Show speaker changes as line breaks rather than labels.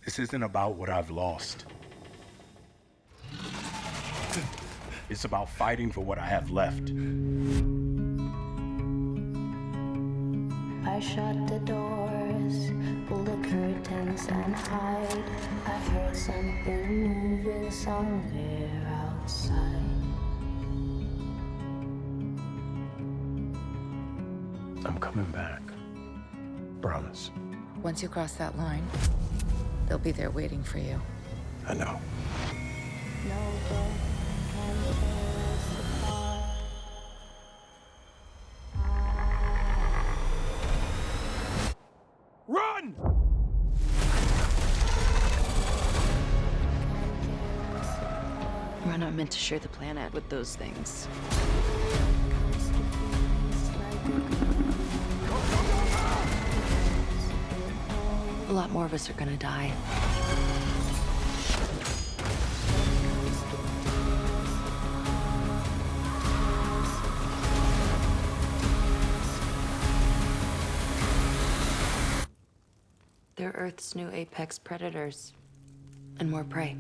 This isn't about what I've lost. It's about fighting for what I have left.
I shut the doors, pull the curtains and hide. I heard something moving somewhere outside.
I'm coming back. Promise.
Once you cross that line, they'll be there waiting for you.
I know.
No book can tear us apart.
Run!
We're not meant to share the planet with those things. A lot more of us are gonna die. They're Earth's new apex predators, and more prey.